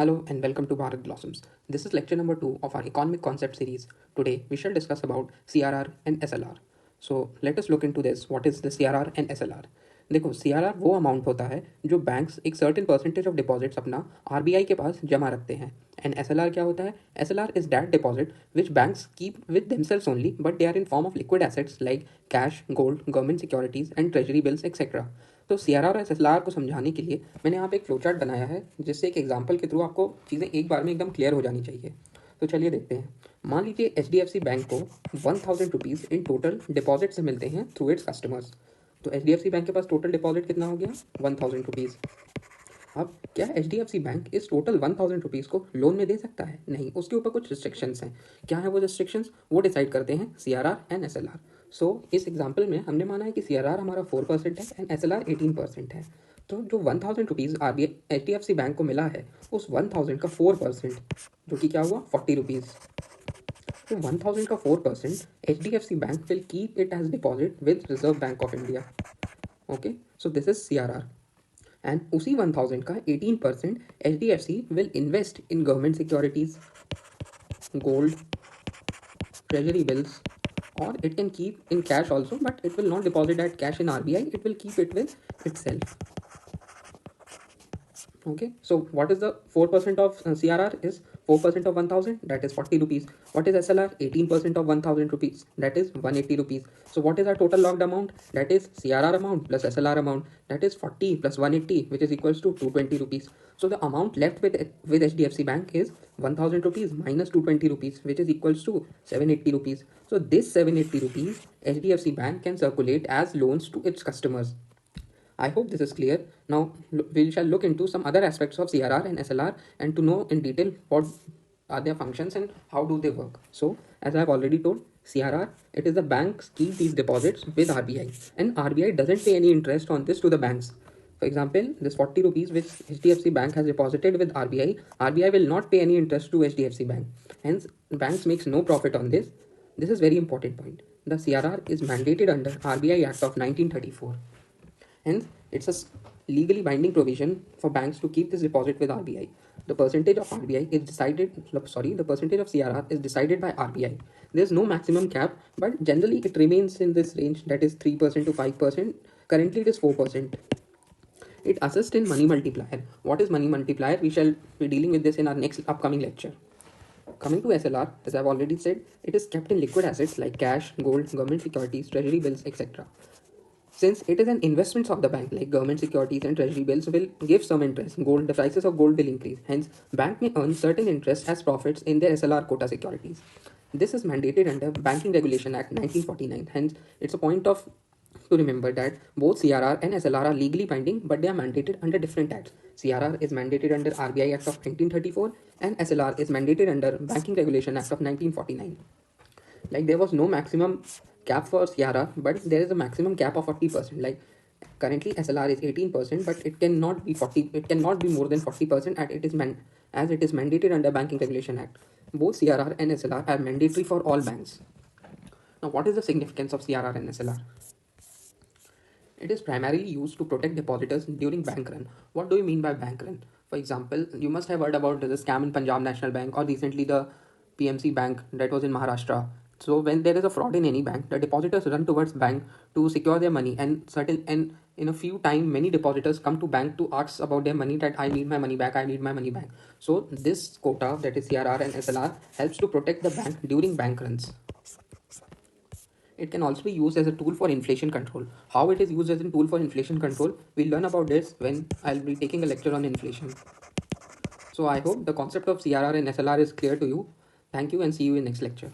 Hello and welcome to Bharat Blossoms. This is lecture number 2 of our economic concept series. Today we shall discuss about CRR and SLR. So let us look into this. What is the CRR and SLR? देखो CRR वो amount होता है जो banks एक certain percentage of deposits अपना RBI के पास जमा रखते हैं एंड एसएलआर क्या होता है SLR is that deposit which banks keep with themselves only but they are in form of liquid assets like cash gold government securities and treasury bills etcetera. तो CRR और SLR को समझाने के लिए मैंने यहाँ पे एक फ्लोचार्ट बनाया है जिससे एक एग्जांपल के थ्रू आपको चीज़ें एक बार में एकदम क्लियर हो जानी चाहिए। तो चलिए देखते हैं। मान लीजिए एचडीएफसी बैंक को 1000 रुपीज़ इन टोटल डिपॉजिट से मिलते हैं थ्रू इट्स कस्टमर्स। तो एचडीएफसी बैंक के पास टोटल डिपॉजिट कितना हो गया 1000 रुपीज़। अब क्या एचडीएफसी बैंक इस टोटल 1000 रुपीज़ को लोन में दे सकता है? नहीं, उसके ऊपर कुछ रिस्ट्रिक्शंस हैं। क्या है वो रिस्ट्रिक्शंस? वो डिसाइड करते हैं सीआरआर एंड एसएलआर। सो इस एग्जाम्पल में हमने माना है कि सीआरआर हमारा 4% है एंड एसएलआर 18% है। तो जो 1000 रुपीज़ आरबीआई एचडीएफसी बैंक को मिला है उस 1000 का 4% जो कि क्या हुआ 40 रुपीज़। तो 1000 का 4% HDFC bank will keep it as deposit with Reserve Bank of India. Okay, so this is CRR and उसी 1000 का 18% HDFC will invest in government securities gold treasury bills or it can keep in cash also but it will not deposit that cash in RBI, it will keep it with itself. Okay, so what is the 4% of CRR is 4% of 1000, that is 40 rupees. What is SLR? 18% of 1000 rupees, that is 180 rupees. So what is our total locked amount? That is CRR amount plus SLR amount, that is 40 plus 180 which is equals to 220 rupees. So the amount left with HDFC Bank is 1000 rupees minus 220 rupees which is equals to 780 rupees. So this 780 rupees HDFC Bank can circulate as loans to its customers. I hope this is clear. Now we shall look into some other aspects of CRR and SLR and to know in detail what are their functions and how do they work. So as I have already told, CRR, it is the banks keep these deposits with RBI and RBI doesn't pay any interest on this to the banks. For example, this 40 rupees which HDFC Bank has deposited with RBI, RBI will not pay any interest to HDFC Bank. Hence, banks makes no profit on this. This is very important point. The CRR is mandated under RBI Act of 1934. Hence, it's a legally binding provision for banks to keep this deposit with RBI. The percentage of RBI is decided, the percentage of CRR is decided by RBI. There's no maximum cap, but generally it remains in this range, that is 3% to 5%. Currently, it is 4%. It assists in money multiplier. What is money multiplier? We shall be dealing with this in our next upcoming lecture. Coming to SLR, as I've already said, it is kept in liquid assets like cash, gold, government securities, treasury bills, etc. Since it is an investment of the bank, like government securities and treasury bills will give some interest. Gold, the prices of gold will increase. Hence, bank may earn certain interest as profits in their SLR quota securities. This is mandated under Banking Regulation Act 1949. Hence, it's a point of to remember that both CRR and SLR are legally binding, but they are mandated under different acts. CRR is mandated under RBI Act of 1934 and SLR is mandated under Banking Regulation Act of 1949. Like there was no maximum cap for CRR, but there is a maximum cap of 40%. Like currently SLR is 18%, but it cannot be 40. It cannot be more than 40%, and as it is mandated under Banking Regulation Act. Both CRR and SLR are mandatory for all banks. Now, what is the significance of CRR and SLR? It is primarily used to protect depositors during bank run. What do you mean by bank run? For example, you must have heard about the scam in Punjab National Bank or recently the PMC Bank that was in Maharashtra. So when there is a fraud in any bank, the depositors run towards bank to secure their money, and in a few time many depositors come to bank to ask about their money, that I need my money back, I need my money back. So this quota, that is CRR and SLR, helps to protect the bank during bank runs. It can also be used as a tool for inflation control. How it is used as a tool for inflation control, we'll learn about this when I'll be taking a lecture on inflation. So I hope the concept of CRR and SLR is clear to you. Thank you and see you in next lecture.